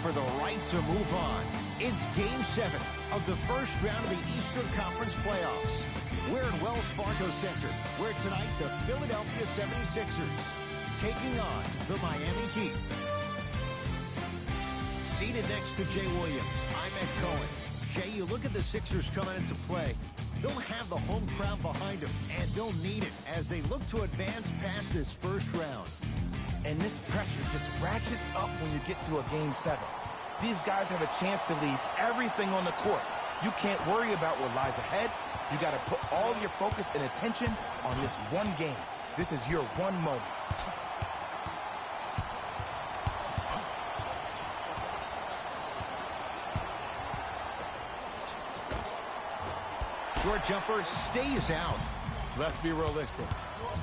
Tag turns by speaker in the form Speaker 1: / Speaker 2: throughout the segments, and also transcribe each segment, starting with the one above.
Speaker 1: for the right to move on. It's Game 7 of the first round of the Eastern Conference playoffs. We're in Wells Fargo Center, where tonight the Philadelphia 76ers taking on the Miami Heat. Seated next to Jay Williams, I'm Ed Cohen. Jay, you look at the Sixers coming into play. They'll have the home crowd behind them, and they'll need it as they look to advance past this first round.
Speaker 2: And this pressure just ratchets up when you get to a Game 7. These guys have a chance to leave everything on the court. You can't worry about what lies ahead. You got to put all your focus and attention on this one game. This is your one moment.
Speaker 1: Short jumper stays out.
Speaker 2: Let's be realistic.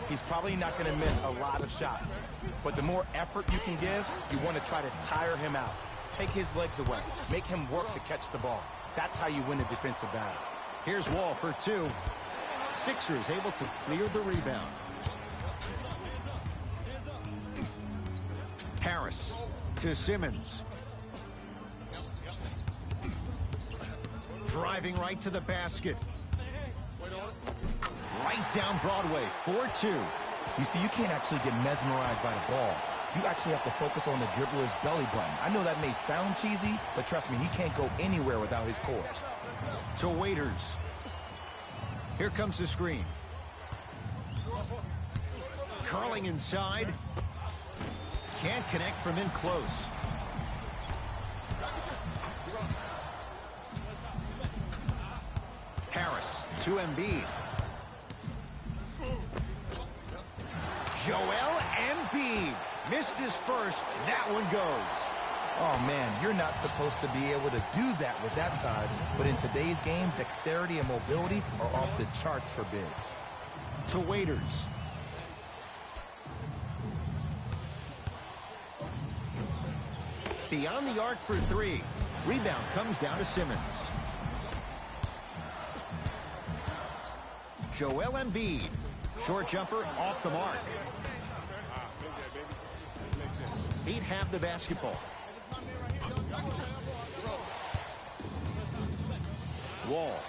Speaker 2: He's probably not going to miss a lot of shots. But the more effort you can give, you want to try to tire him out. Take his legs away. Make him work to catch the ball. That's how you win a defensive battle.
Speaker 1: Here's Wall for two. Sixers able to clear the rebound. Harris to Simmons. Driving right to the basket. Right down Broadway, 4-2.
Speaker 2: You see, you can't actually get mesmerized by the ball. You actually have to focus on the dribbler's belly button. I know that may sound cheesy, but trust me, he can't go anywhere without his core.
Speaker 1: To Waiters. Here comes the screen. Curling inside. Can't connect from in close. Harris to Embiid. Joel Embiid missed his first. That one goes.
Speaker 2: Oh, man, you're not supposed to be able to do that with that size. But in today's game, dexterity and mobility are off the charts for bigs.
Speaker 1: To Waiters. Beyond the arc for three. Rebound comes down to Simmons. Joel Embiid. Short jumper off the mark. He'd have the basketball. Wall.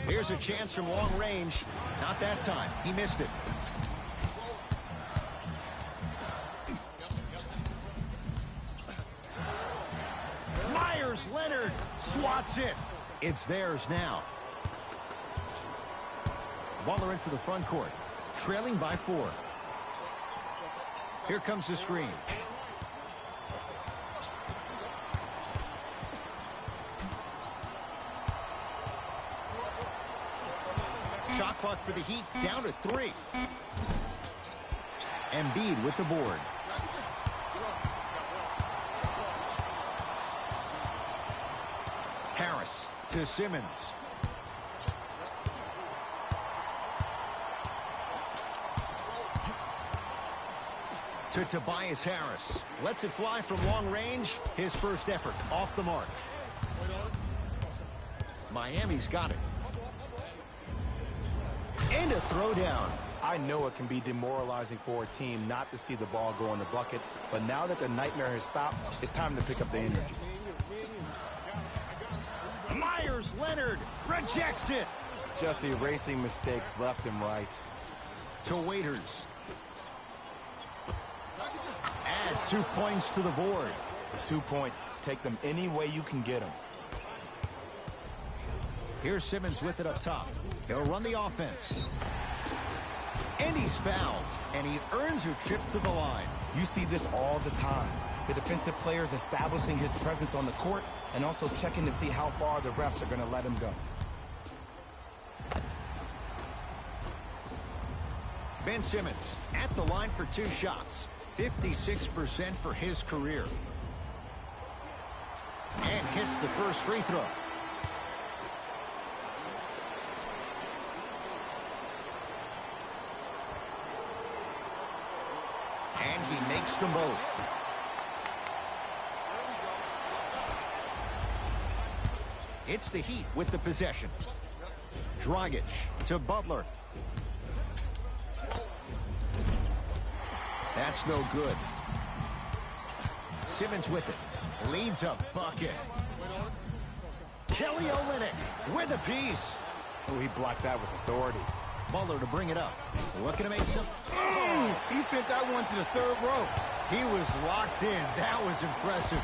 Speaker 1: Here's a chance from long range. Not that time. He missed it. Myers Leonard swats it. It's theirs now. Butler into the front court, trailing by 4. Here comes the screen. Shot clock for the Heat down to 3. Embiid with the board. Harris to Simmons. To Tobias Harris. Lets it fly from long range. His first effort off the mark. Miami's got it. And a throwdown.
Speaker 2: I know it can be demoralizing for a team not to see the ball go in the bucket, but now that the nightmare has stopped, it's time to pick up the energy.
Speaker 1: Myers Leonard rejects it.
Speaker 2: Just erasing mistakes left and right.
Speaker 1: To Waiters. Add 2 points to the board.
Speaker 2: 2 points. Take them any way you can get them.
Speaker 1: Here's Simmons with it up top. He'll run the offense. And he's fouled. And he earns a trip to the line.
Speaker 2: You see this all the time. The defensive players establishing his presence on the court and also checking to see how far the refs are going to let him go.
Speaker 1: Ben Simmons at the line for 2 shots. 56% for his career. And hits the first free throw. And he makes them both. It's the Heat with the possession. Dragic to Butler. That's no good. Simmons with it. Leads a bucket. Kelly Olynyk with a piece.
Speaker 2: Oh, he blocked that with authority.
Speaker 1: Butler to bring it up. Looking to make some.
Speaker 2: He sent that one to the third row.
Speaker 1: He was locked in. That was impressive.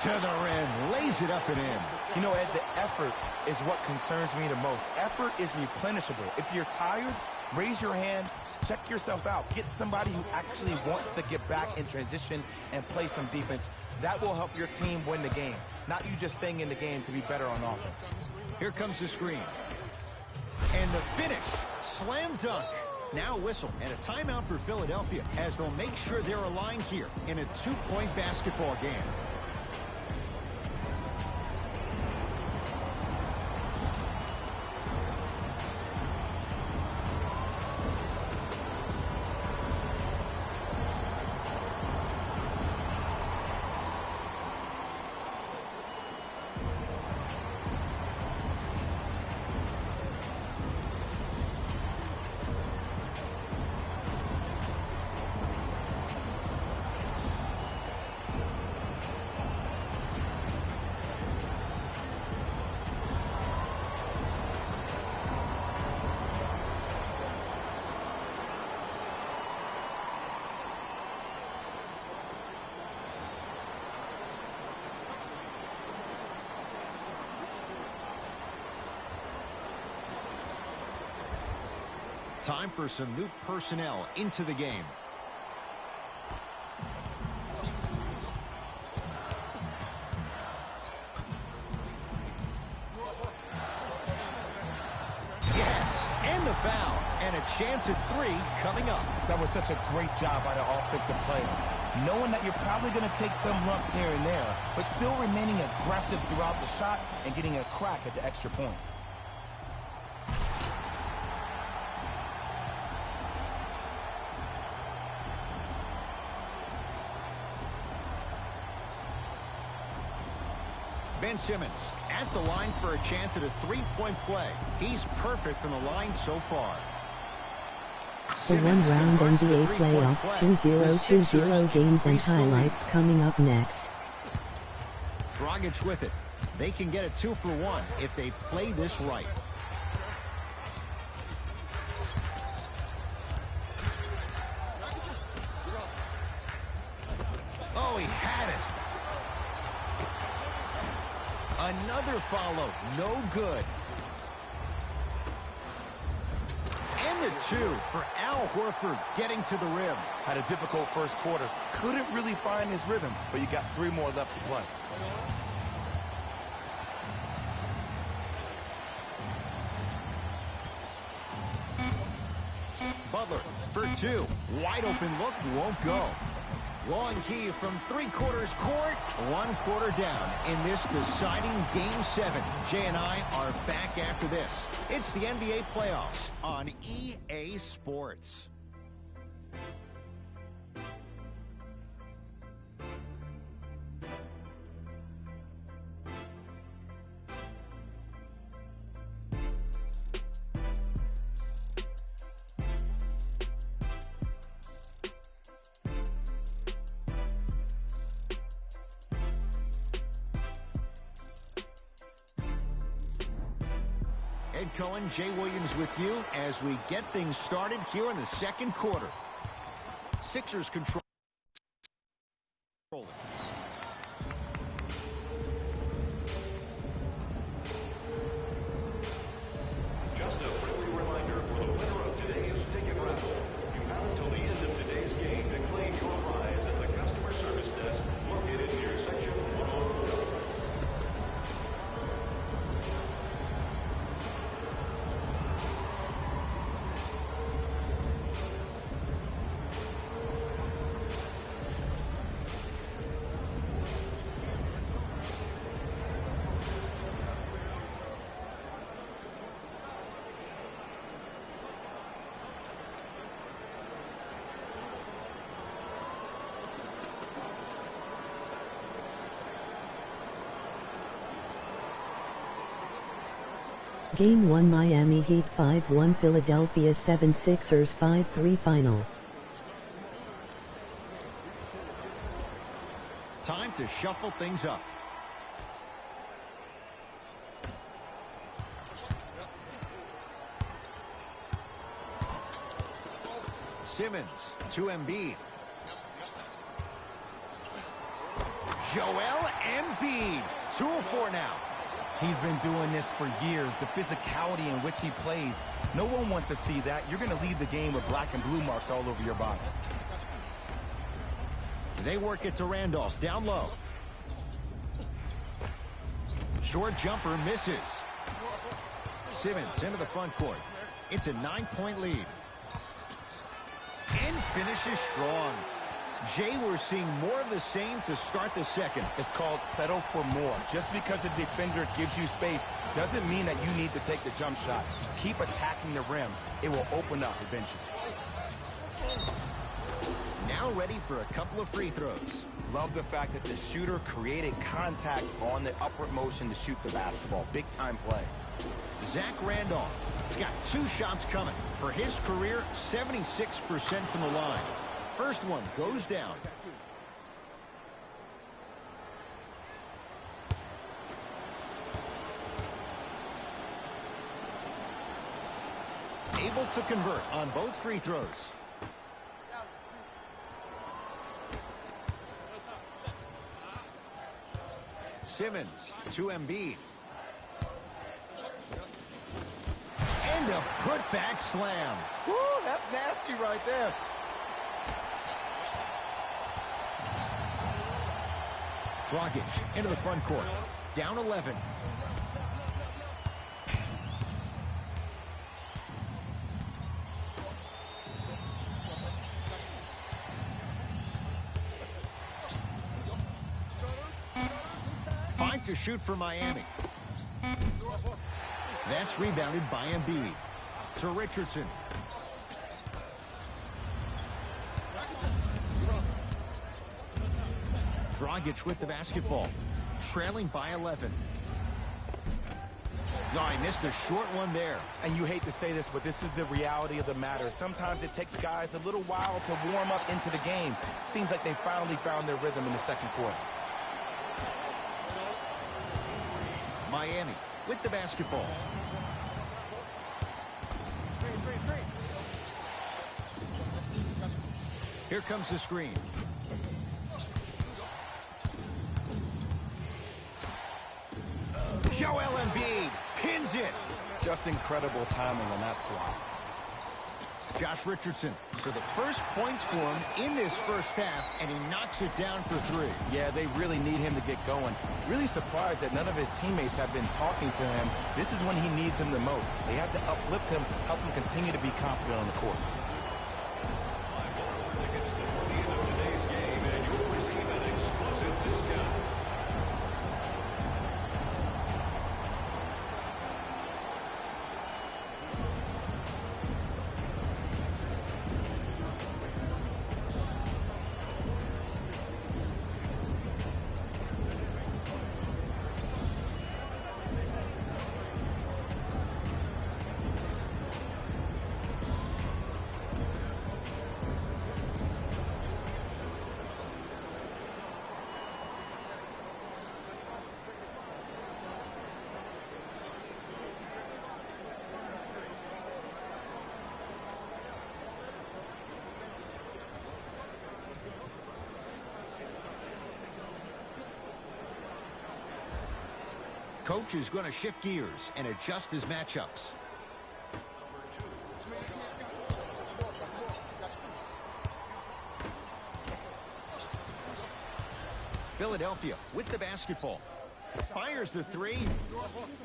Speaker 1: To the rim. Lays it up and in.
Speaker 2: You know, Ed, the effort is what concerns me the most. Effort is replenishable. If you're tired, raise your hand, check yourself out. Get somebody who actually wants to get back in transition and play some defense. That will help your team win the game, not you just staying in the game to be better on offense.
Speaker 1: Here comes the screen. And the finish. Slam dunk. Now whistle and a timeout for Philadelphia as they'll make sure they're aligned here in a two-point basketball game. Time for some new personnel into the game. Yes, and the foul. And a chance at three coming up.
Speaker 2: That was such a great job by the offensive player. Knowing that you're probably going to take some lumps here and there, but still remaining aggressive throughout the shot and getting a crack at the extra point.
Speaker 1: Ben Simmons at the line for a chance at a three-point play. He's perfect from the line so far.
Speaker 3: The one-round NBA playoffs 2020 games and highlights coming up next.
Speaker 1: Dragic with it. They can get a 2-for-1 if they play this right. Oh, he had it. Another follow. No good. And the two for Al Horford getting to the rim.
Speaker 2: Had a difficult first quarter. Couldn't really find his rhythm, but you got 3 more left to play.
Speaker 1: Butler for 2. Wide open look, won't go. Long key from 3/4 court, 1 quarter down in this deciding Game 7. Jay and I are back after this. It's the NBA playoffs on EA Sports. Ed Cohen, Jay Williams with you as we get things started here in the second quarter. Sixers control.
Speaker 4: Just a friendly reminder for the winner of today's ticket raffle. You have until the end of today's game to claim your prize at the customer service desk located near section 104.
Speaker 3: Game 1 Miami Heat 5-1 Philadelphia 76ers 5-3 final.
Speaker 1: to shuffle things up. Simmons to Embiid. Joel Embiid, 2 of 4 now.
Speaker 2: He's been doing this for years. The physicality in which he plays, no one wants to see that. You're going to leave the game with black and blue marks all over your body.
Speaker 1: They work it to Randolph, down low. Short jumper misses. Simmons into the front court. It's a 9-point lead. And finishes strong. Jay, we're seeing more of the same to start the second.
Speaker 2: It's called settle for more. Just because a defender gives you space doesn't mean that you need to take the jump shot. Keep attacking the rim. It will open up eventually.
Speaker 1: Now ready for a couple of free throws.
Speaker 2: Love the fact that the shooter created contact on the upward motion to shoot the basketball. Big time play.
Speaker 1: Zach Randolph has got 2 shots coming. For his career, 76% from the line. First one goes down. Able to convert on both free throws. Simmons to Embiid. And a putback slam.
Speaker 2: Woo, that's nasty right there.
Speaker 1: Dragic into the front court. Down 11. Five to shoot for Miami. That's rebounded by Embiid. To Richardson. Dragic with the basketball. Trailing by 11. No, I missed a short one there.
Speaker 2: And you hate to say this, but this is the reality of the matter. Sometimes it takes guys a little while to warm up into the game. Seems like they finally found their rhythm in the second quarter.
Speaker 1: Miami with the basketball. Here comes the screen. Joel Embiid pins it.
Speaker 2: Just incredible timing on that swap.
Speaker 1: Josh Richardson. So the first points for him in this first half, and he knocks it down for 3.
Speaker 2: Yeah, they really need him to get going. Really surprised that none of his teammates have been talking to him. This is when he needs them the most. They have to uplift him, help him continue to be confident on the court.
Speaker 4: Tickets before the end of today's game, and you'll receive an exclusive discount.
Speaker 1: Coach is going to shift gears and adjust his matchups. Philadelphia with the basketball. Fires the 3.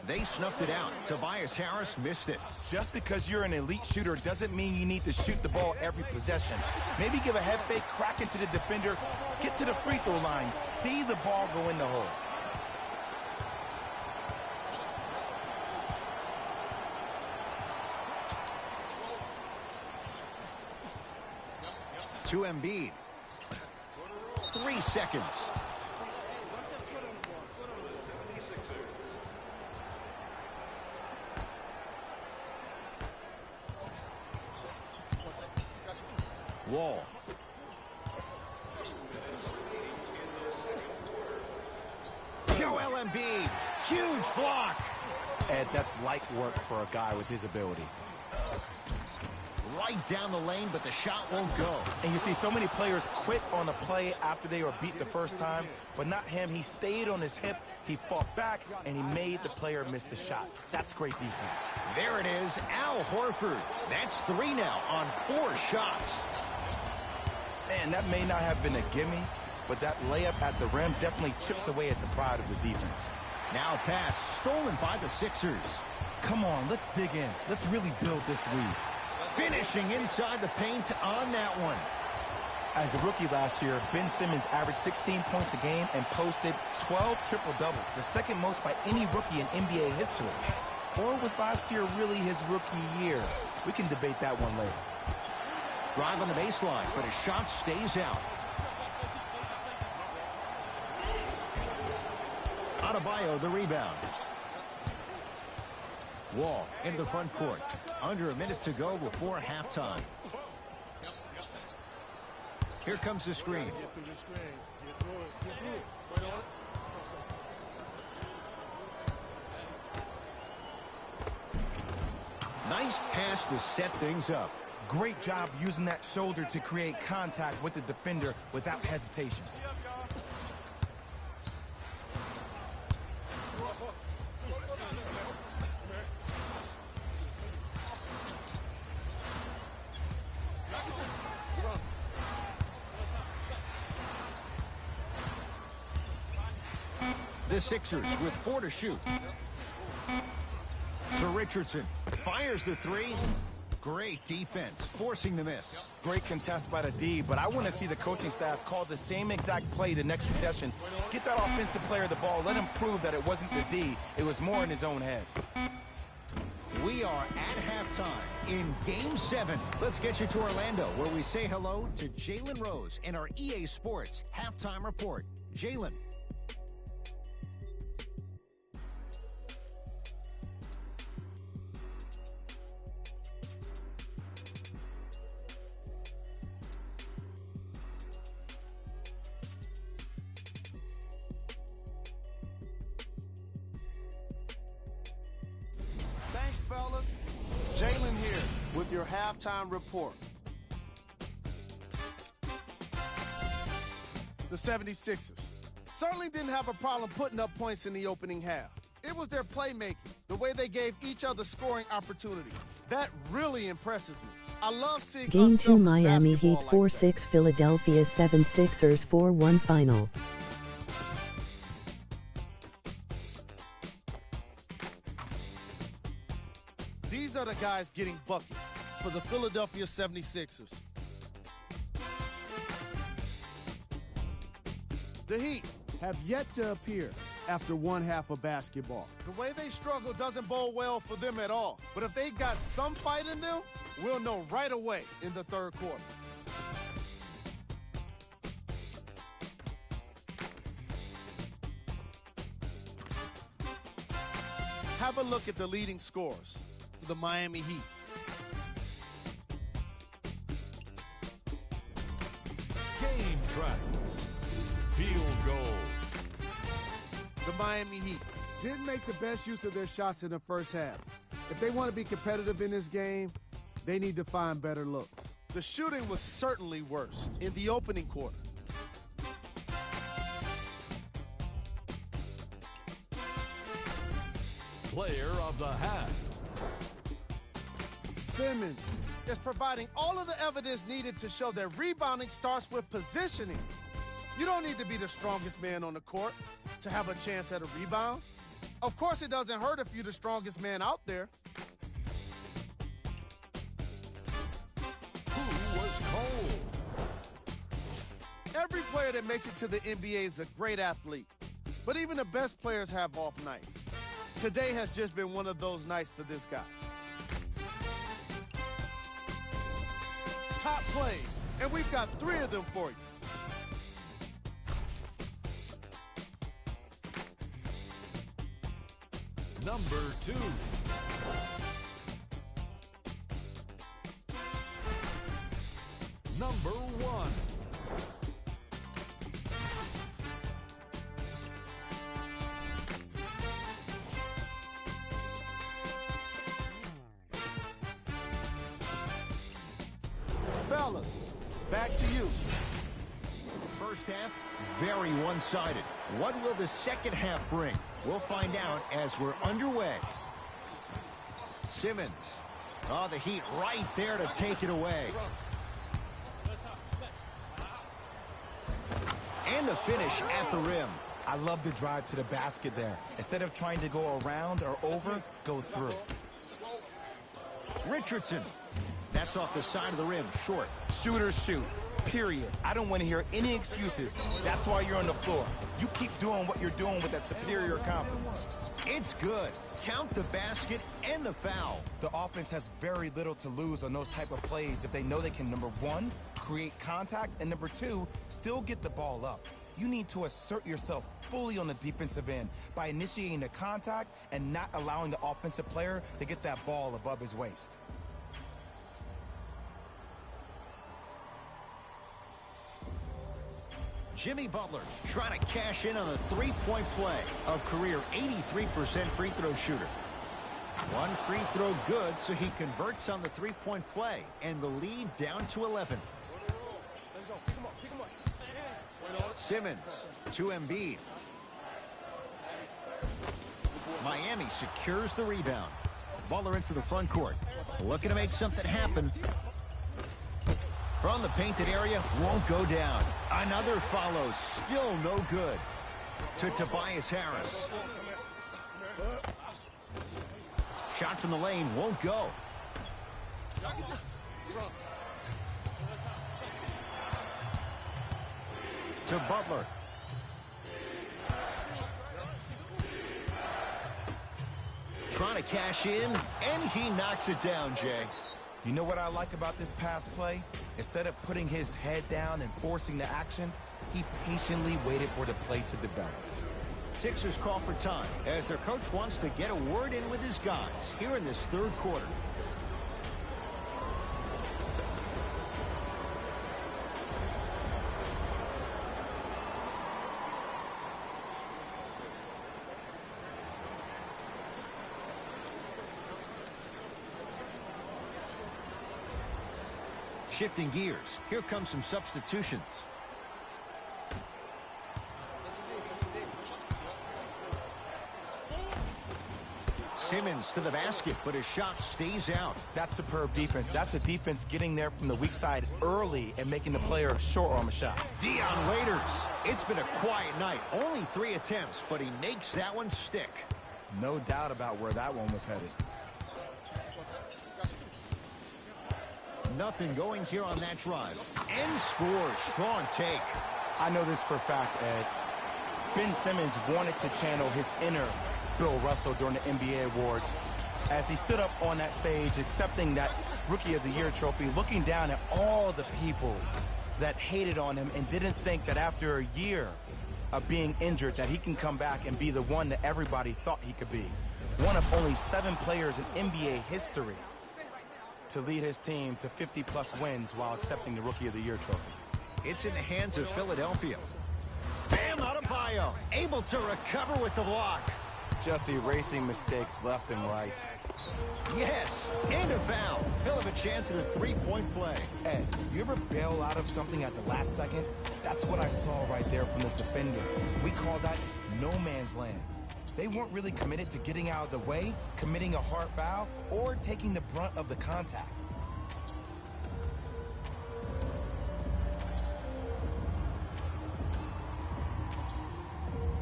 Speaker 1: They snuffed it out. Tobias Harris missed it.
Speaker 2: Just because you're an elite shooter doesn't mean you need to shoot the ball every possession. Maybe give a head fake, crack into the defender, get to the free throw line, see the ball go in the hole.
Speaker 1: To Embiid. 3 seconds. Wall. Joel Embiid. Huge block.
Speaker 2: Ed, that's light work for a guy with his ability.
Speaker 1: Right down the lane, but the shot won't go.
Speaker 2: And you see so many players quit on a play after they were beat the first time, but not him. He stayed on his hip, he fought back, and he made the player miss the shot. That's great defense.
Speaker 1: There it is, Al Horford. That's 3 now on 4 shots.
Speaker 2: Man, that may not have been a gimme, but that layup at the rim definitely chips away at the pride of the defense.
Speaker 1: Now pass stolen by the Sixers.
Speaker 2: Come on, let's dig in. Let's really build this lead.
Speaker 1: Finishing inside the paint on that one.
Speaker 2: As a rookie last year, Ben Simmons averaged 16 points a game and posted 12 triple-doubles, the second most by any rookie in NBA history. Or was last year really his rookie year? We can debate that one later.
Speaker 1: Drive on the baseline, but his shot stays out. Adebayo the rebound. Wall into the front court. Under a minute to go before halftime. Here comes the screen. Nice pass to set things up.
Speaker 2: Great job using that shoulder to create contact with the defender without hesitation.
Speaker 1: The Sixers with 4 to shoot. To Richardson. Fires the 3. Great defense, forcing the miss.
Speaker 2: Great contest by the D, but I want to see the coaching staff call the same exact play the next possession. Get that offensive player the ball. Let him prove that it wasn't the D. It was more in his own head.
Speaker 1: We are at halftime in Game 7. Let's get you to Orlando, where we say hello to Jalen Rose in our EA Sports Halftime Report. Jalen.
Speaker 5: Thanks, fellas. Jalen here with your halftime report. The 76ers certainly didn't have a problem putting up points in the opening half. It was their playmaking, the way they gave each other scoring opportunities. That really impresses me. I love seeing
Speaker 3: Game 2
Speaker 5: unselfish
Speaker 3: Miami Heat
Speaker 5: basketball like
Speaker 3: 4-6 Philadelphia 76ers 4-1 final.
Speaker 5: These are the guys getting buckets for the Philadelphia 76ers. The Heat have yet to appear after one half of basketball. The way they struggle doesn't bode well for them at all. But if they got some fight in them, we'll know right away in the third quarter. Have a look at the leading scorers for the Miami Heat.
Speaker 4: Game track. Field goals.
Speaker 5: The Miami Heat didn't make the best use of their shots in the first half. If they want to be competitive in this game, they need to find better looks. The shooting was certainly worst in the opening quarter.
Speaker 4: Player of the half.
Speaker 5: Simmons is providing all of the evidence needed to show that rebounding starts with positioning. You don't need to be the strongest man on the court to have a chance at a rebound. Of course, it doesn't hurt if you're the strongest man out there.
Speaker 4: Who was cold?
Speaker 5: Every player that makes it to the NBA is a great athlete. But even the best players have off nights. Today has just been one of those nights for this guy. Top plays, and we've got 3 of them for you.
Speaker 4: Number 2. Number 1.
Speaker 5: fellas. Back to you.
Speaker 1: First half, very one-sided. What will the second half bring? We'll find out as we're underway. Simmons. Oh, the Heat right there to take it away. And the finish at the rim.
Speaker 2: I love the drive to the basket there. Instead of trying to go around or over, go through.
Speaker 1: Richardson. That's off the side of the rim, short.
Speaker 2: Shooters shoot, period. I don't want to hear any excuses. That's why you're on the floor. You keep doing what you're doing with that superior confidence.
Speaker 1: It's good. Count the basket and the foul.
Speaker 2: The offense has very little to lose on those type of plays if they know they can, number one, create contact, and number two, still get the ball up. You need to assert yourself fully on the defensive end by initiating the contact and not allowing the offensive player to get that ball above his waist.
Speaker 1: Jimmy Butler trying to cash in on a three-point play. A career 83% free throw shooter. One free throw good, so he converts on the three-point play, and the lead down to 11.
Speaker 5: Let's go. Pick him up. Pick him up.
Speaker 1: Simmons to Embiid. Miami secures the rebound. Butler into the front court. Looking to make something happen. From the painted area, won't go down. Another follow, still no good. To Tobias Harris. Shot from the lane, won't go. To Butler. Trying to cash in, and he knocks it down, Jay.
Speaker 2: You know what I like about this pass play? Instead of putting his head down and forcing the action, he patiently waited for the play to develop.
Speaker 1: Sixers call for time as their coach wants to get a word in with his guys here in this third quarter. Shifting gears. Here comes some substitutions. Simmons to the basket, but his shot stays out.
Speaker 2: That's superb defense. That's a defense getting there from the weak side early and making the player short arm a shot.
Speaker 1: Dion Waiters. It's been a quiet night. Only 3 attempts, but he makes that one stick.
Speaker 2: No doubt about where that one was headed.
Speaker 1: Nothing going here on that drive. And scores. Strong take.
Speaker 2: I know this for a fact, Ed. Ben Simmons wanted to channel his inner Bill Russell during the NBA awards as he stood up on that stage accepting that Rookie of the Year trophy, looking down at all the people that hated on him and didn't think that after a year of being injured that he can come back and be the one that everybody thought he could be. One of only 7 players in NBA history to lead his team to 50-plus wins while accepting the Rookie of the Year trophy.
Speaker 1: It's in the hands of Philadelphia. Bam Adebayo, able to recover with the block.
Speaker 2: Just erasing mistakes left and right.
Speaker 1: Yes, and a foul. He'll have a chance at a three-point play.
Speaker 2: Ed, you ever bail out of something at the last second? That's what I saw right there from the defender. We call that no man's land. They weren't really committed to getting out of the way, committing a hard foul, or taking the brunt of the contact.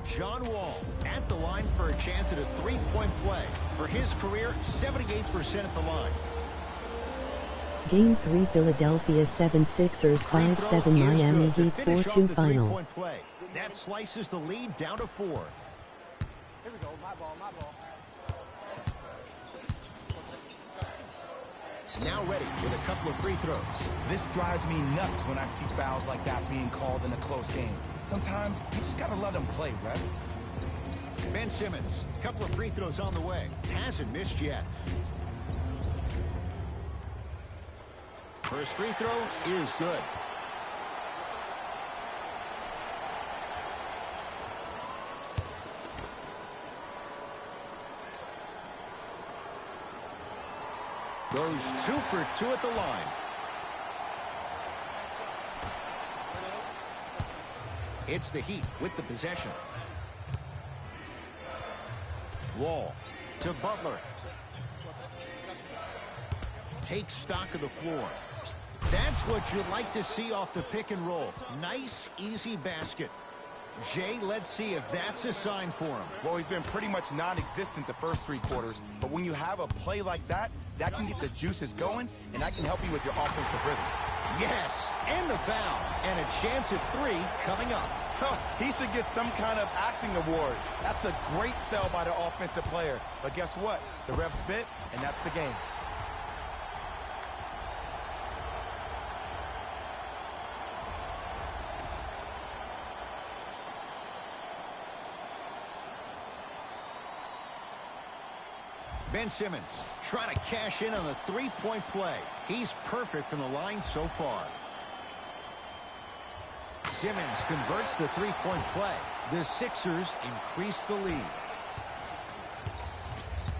Speaker 1: John Wall at the line for a chance at a three-point play. For his career, 78% at the line.
Speaker 3: Game 3 Philadelphia 76ers 5-7 Miami Heat 4-2 final.
Speaker 1: Play. That slices the lead down to 4.
Speaker 5: Here we go. My ball.
Speaker 1: Now ready with a couple of free throws.
Speaker 2: This drives me nuts when I see fouls like that being called in a close game. Sometimes you just gotta let them play, Ref.
Speaker 1: Ben Simmons, a couple of free throws on the way. Hasn't missed yet. First free throw is good. Goes 2 for 2 at the line. It's the Heat with the possession. Wall to Butler. Takes stock of the floor. That's what you'd like to see off the pick and roll. Nice, easy basket. Jay, let's see if that's a sign for him.
Speaker 2: Well, he's been pretty much non-existent the first 3 quarters, but when you have a play like that, that can get the juices going, and that can help you with your offensive rhythm.
Speaker 1: Yes, and the foul, and a chance at 3 coming up.
Speaker 2: He should get some kind of acting award. That's a great sell by the offensive player. But guess what? The refs bit, and that's the game.
Speaker 1: Ben Simmons trying to cash in on a 3-point play. He's perfect from the line so far. Simmons converts the 3-point play. The Sixers increase the lead.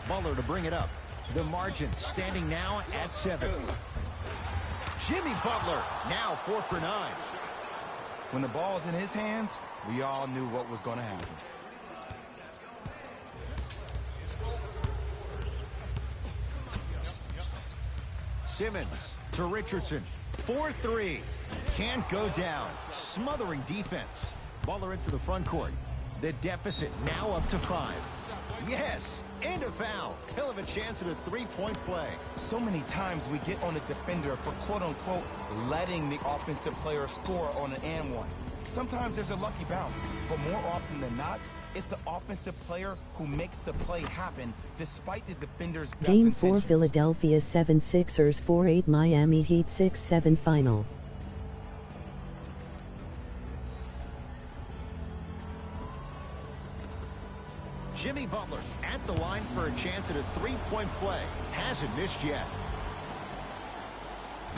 Speaker 1: Butler to bring it up. The margin standing now at 7. Jimmy Butler now 4 for 9.
Speaker 2: When the ball's in his hands, we all knew what was going to happen.
Speaker 1: Simmons to Richardson. 4-3. Can't go down. Smothering defense. Butler into the front court. The deficit now up to 5. Yes, and a foul. He'll have a chance at a 3-point play.
Speaker 2: So many times we get on a defender for quote-unquote letting the offensive player score on an and one. Sometimes there's a lucky bounce, but more often than not, it's the offensive player who makes the play happen despite the defender's best
Speaker 3: Game
Speaker 2: intentions.
Speaker 3: 4 Philadelphia 7 Sixers 4-8 Miami Heat 6-7 final.
Speaker 1: Jimmy Butler at the line for a chance at a 3-point play. Hasn't missed yet.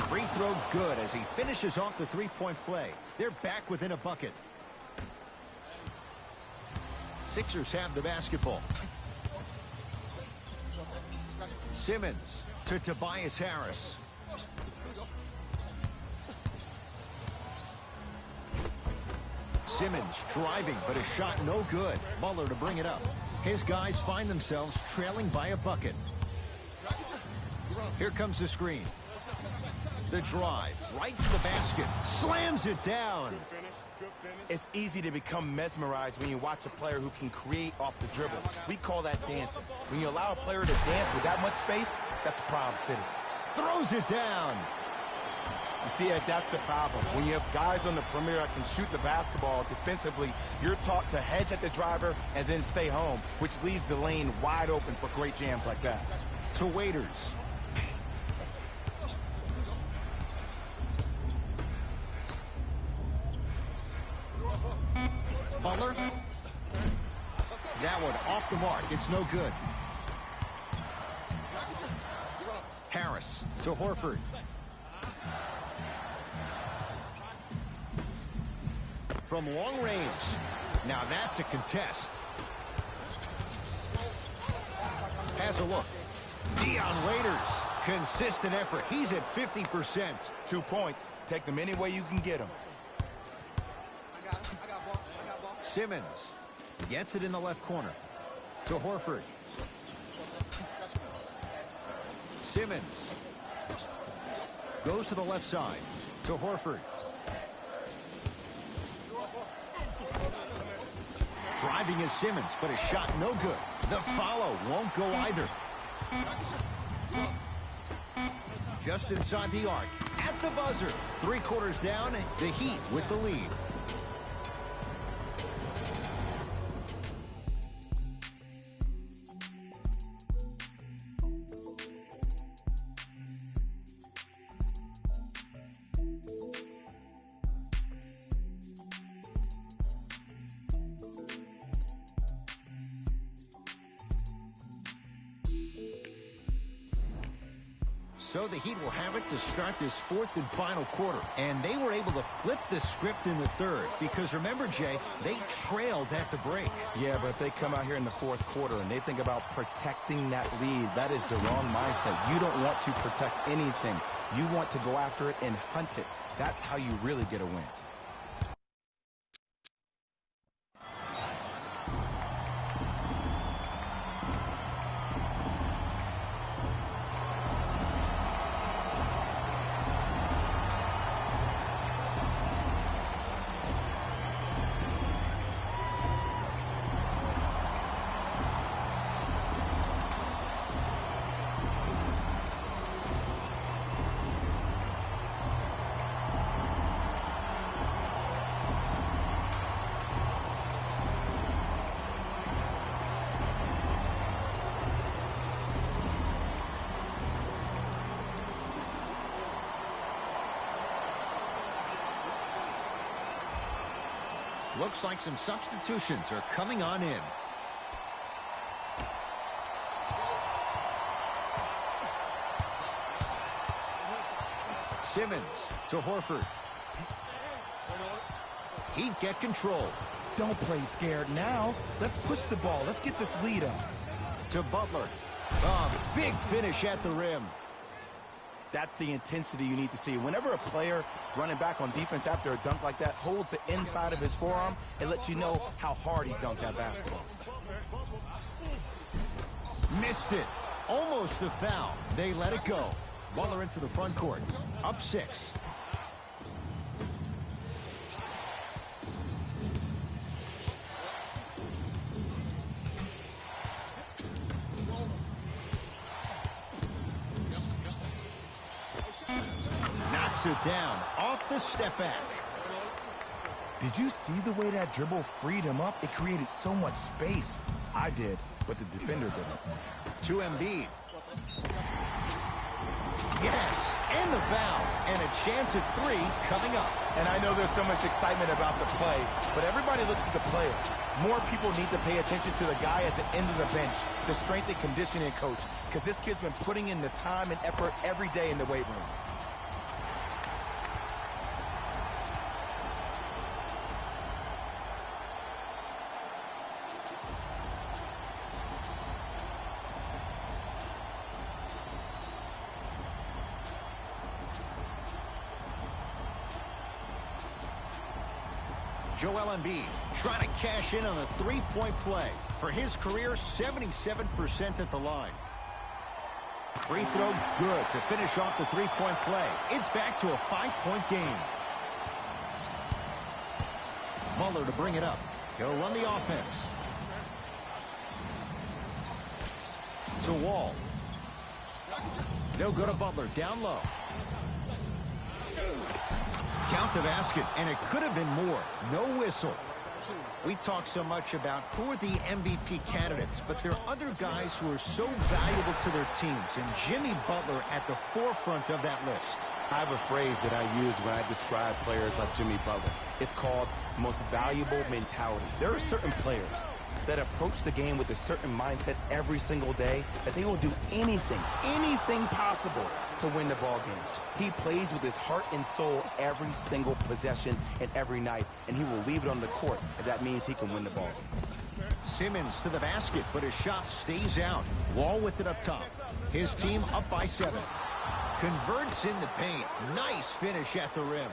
Speaker 1: Free throw good as he finishes off the 3-point play. They're back within a bucket. Sixers have the basketball. Simmons to Tobias Harris. Simmons driving, but a shot no good. Butler to bring it up. His guys find themselves trailing by a bucket. Here comes the screen. The drive, right to the basket. Slams it down.
Speaker 2: It's easy to become mesmerized when you watch a player who can create off the dribble. We call that dancing. When you allow a player to dance with that much space, that's a problem city.
Speaker 1: Throws it down.
Speaker 2: You see, Ed, that's the problem. When you have guys on the perimeter that can shoot the basketball defensively, you're taught to hedge at the driver and then stay home, which leaves the lane wide open for great jams like that.
Speaker 1: To Waiters. Butler. That one off the mark. It's no good. Harris to Horford. From long range. Now that's a contest. Has a look. Dion Waiters. Consistent effort. He's at 50%.
Speaker 2: 2 points. Take them any way you can get them.
Speaker 1: Simmons gets it in the left corner to Horford. Simmons goes to the left side to Horford. Driving is Simmons, but a shot no good. The follow won't go either. Just inside the arc, at the buzzer. 3 quarters down, the Heat with the lead. So the Heat will have it to start this 4th and final quarter. And they were able to flip the script in the 3rd. Because remember, Jay, they trailed at the break.
Speaker 2: Yeah, but if they come out here in the 4th quarter and they think about protecting that lead, that is the wrong mindset. You don't want to protect anything. You want to go after it and hunt it. That's how you really get a win.
Speaker 1: Looks like some substitutions are coming on in. Simmons to Horford. Heat get control.
Speaker 2: Don't play scared now. Let's push the ball. Let's get this lead up.
Speaker 1: To Butler. Big finish at the rim.
Speaker 2: That's the intensity you need to see. Whenever a player running back on defense after a dunk like that holds the inside of his forearm, it lets you know how hard he dunked that basketball.
Speaker 1: Missed it. Almost a foul. They let it go. Butler into the front court. Up 6. Knocks it down off the step back.
Speaker 2: Did you see the way that dribble freed him up? It created so much space. I did, but the defender didn't.
Speaker 1: To Embiid. Yes, and the foul, and a chance at 3 coming up.
Speaker 2: And I know there's so much excitement about the play, but everybody looks at the player. More people need to pay attention to the guy at the end of the bench, the strength and conditioning coach, because this kid's been putting in the time and effort every day in the weight room.
Speaker 1: Joel Embiid trying to cash in on a three-point play. For his career, 77% at the line. Free throw good to finish off the three-point play. It's back to a 5-point game. Butler to bring it up. He'll run the offense. To Wall. No good to Butler. Down low. Count the basket, and it could have been more. No whistle. We talk so much about who are the MVP candidates, but there are other guys who are so valuable to their teams, and Jimmy Butler at the forefront of that list.
Speaker 2: I have a phrase that I use when I describe players like Jimmy Butler. It's called the most valuable mentality. There are certain players that approach the game with a certain mindset every single day that they will do anything possible to win the ball game. He plays with his heart and soul every single possession and every night, and he will leave it on the court if that means he can win the ball.
Speaker 1: Simmons to the basket, but his shot stays out. Wall with it up top. His team up by 7. Converts in the paint. Nice finish at the rim.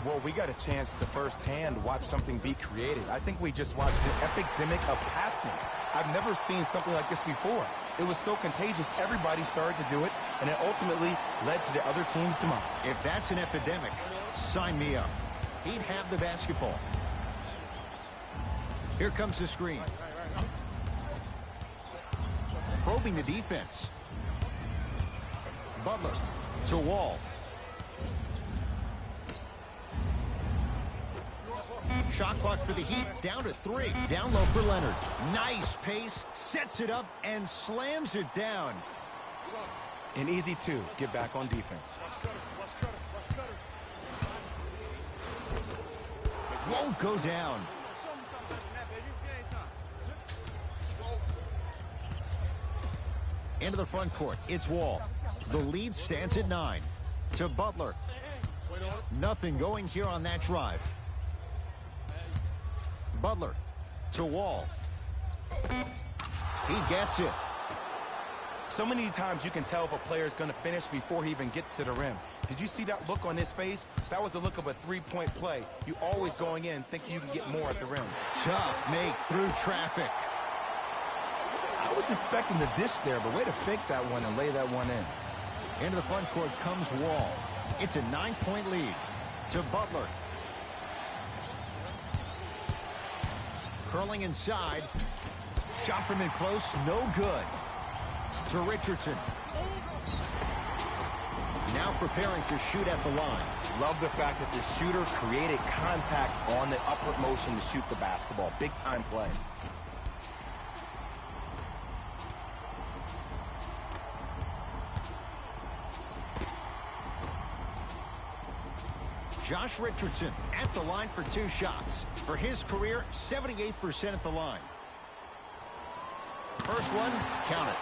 Speaker 2: Well, we got a chance to firsthand watch something be created. I think we just watched an epidemic of passing. I've never seen something like this before. It was so contagious, everybody started to do it, and it ultimately led to the other team's demise.
Speaker 1: If that's an epidemic, sign me up. He'd have the basketball. Here comes the screen. Probing the defense. Butler to Wall. Shot clock for the Heat, down to 3. Down low for Leonard. Nice pace, sets it up, and slams it down.
Speaker 2: An easy 2, get back on defense.
Speaker 1: Won't go down. Into the front court, it's Wall. The lead stands at 9. To Butler. Nothing going here on that drive. Butler to Wall. He gets it.
Speaker 2: So many times you can tell if a player is going to finish before he even gets to the rim. Did you see that look on his face? That was a look of a three-point play. You always going in thinking you can get more at the rim.
Speaker 1: Tough make through traffic.
Speaker 2: I was expecting the dish there, but way to fake that one and lay that one in.
Speaker 1: Into the front court comes Wall. It's a 9-point lead. To Butler. Curling inside. Shot from in close, no good. To Richardson. Now preparing to shoot at the line.
Speaker 2: Love the fact that the shooter created contact on the upward motion to shoot the basketball. Big time play.
Speaker 1: Josh Richardson at the line for 2 shots. For his career, 78% at the line. First one, count it.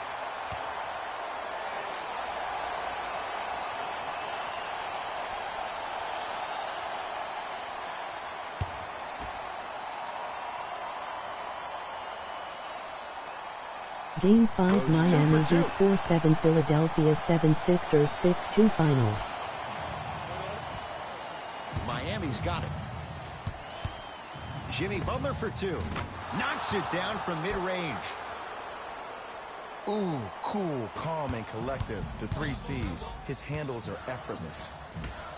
Speaker 3: Game 5 Miami Heat 4-7 Philadelphia 76ers 6-2 final.
Speaker 1: Miami's got it. Jimmy Butler for 2. Knocks it down from mid-range.
Speaker 2: Ooh, cool, calm, and collective. The 3 C's. His handles are effortless.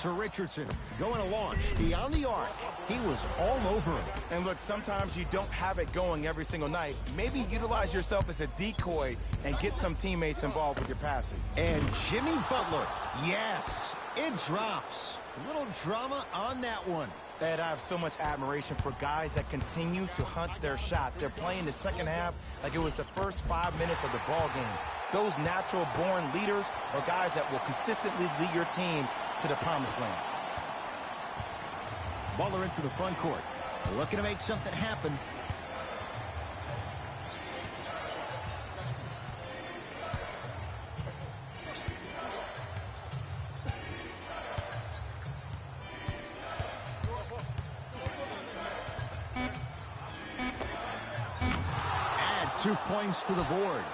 Speaker 1: To Richardson, going a launch beyond the arc. He was all over him.
Speaker 2: And look, sometimes you don't have it going every single night. Maybe utilize yourself as a decoy and get some teammates involved with your passing.
Speaker 1: And Jimmy Butler, yes, it drops. A little drama on that one.
Speaker 2: Ed, I have so much admiration for guys that continue to hunt their shot. They're playing the second half like it was the first 5 minutes of the ball game. Those natural-born leaders are guys that will consistently lead your team to the promised land.
Speaker 1: Butler into the front court. Looking to make something happen. Add 2 points to the board.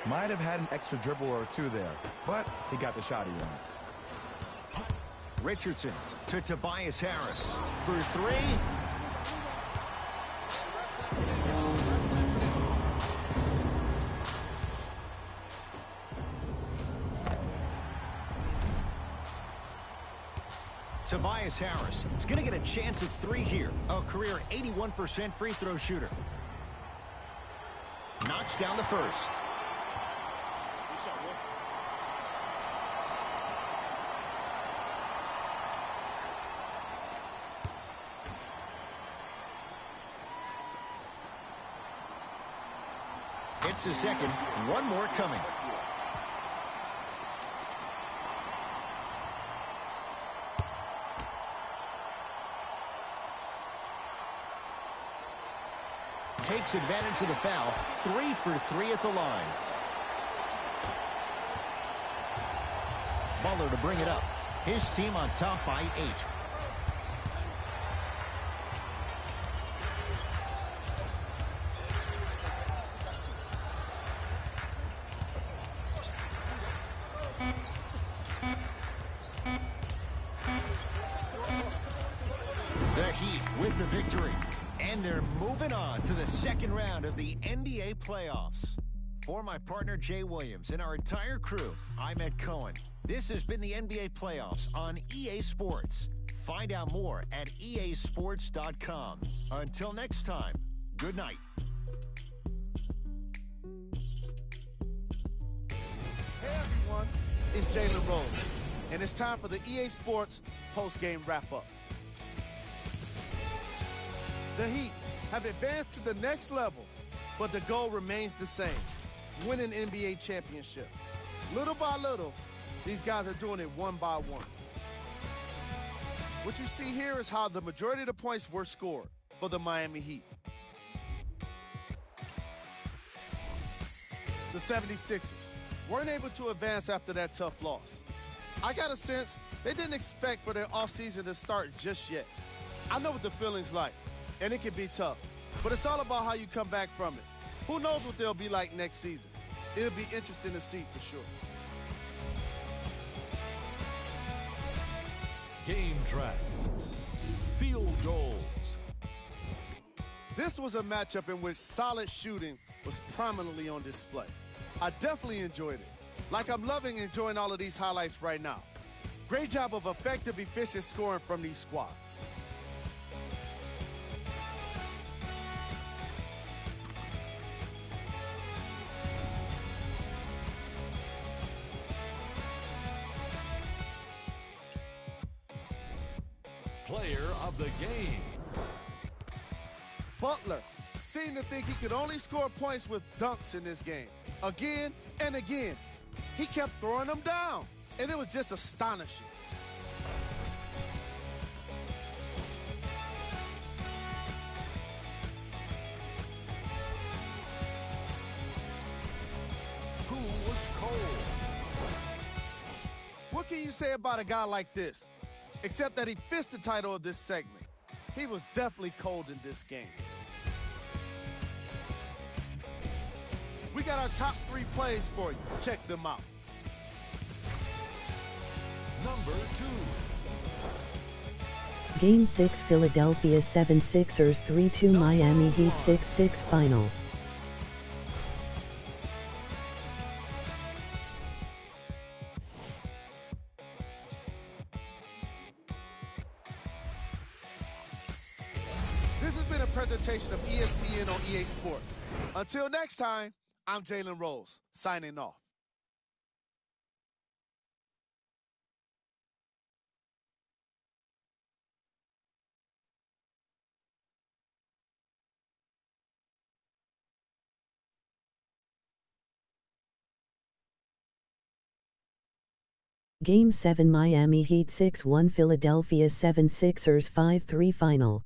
Speaker 2: Might have had an extra dribble or 2 there, but he got the shot he wanted.
Speaker 1: Richardson to Tobias Harris for 3. Tobias Harris is going to get a chance at 3 here. A career 81% free throw shooter. Knocks down the first. It's the second. One more coming. Takes advantage of the foul. 3 for 3 at the line. Butler to bring it up. His team on top by 8. The Heat with the victory. And they're moving on to the second round of the NBA playoffs. For my partner Jay Williams and our entire crew, I'm Ed Cohen. This has been the NBA playoffs on EA Sports. Find out more at easports.com. Until next time, good night.
Speaker 5: Hey everyone, it's Jalen Rose, and it's time for the EA Sports post-game wrap-up. The Heat have advanced to the next level, but the goal remains the same: win an NBA championship. Little by little, these guys are doing it one by one. What you see here is how the majority of the points were scored for the Miami Heat. The 76ers weren't able to advance after that tough loss. I got a sense they didn't expect for their offseason to start just yet. I know what the feeling's like, and it can be tough, but it's all about how you come back from it. Who knows what they'll be like next season? It'll be interesting to see for sure.
Speaker 4: Game track. Field goals.
Speaker 5: This was a matchup in which solid shooting was prominently on display. I definitely enjoyed it. Like I'm loving enjoying all of these highlights right now. Great job of effective, efficient scoring from these squads.
Speaker 4: Player of the game.
Speaker 5: Butler seemed to think he could only score points with dunks in this game. Again and again. He kept throwing them down, and it was just astonishing. What can you say about a guy like this? Except that he fits the title of this segment. He was definitely cold in this game. We got our top 3 plays for you. Check them out.
Speaker 1: Number 2.
Speaker 3: Game 6 Philadelphia 76ers 3-2 Miami Heat 6-6 final.
Speaker 5: This has been a presentation of ESPN on EA Sports. Until next time, I'm Jalen Rose, signing off.
Speaker 3: Game 7 Miami Heat 6-1 Philadelphia 76ers 5-3 final.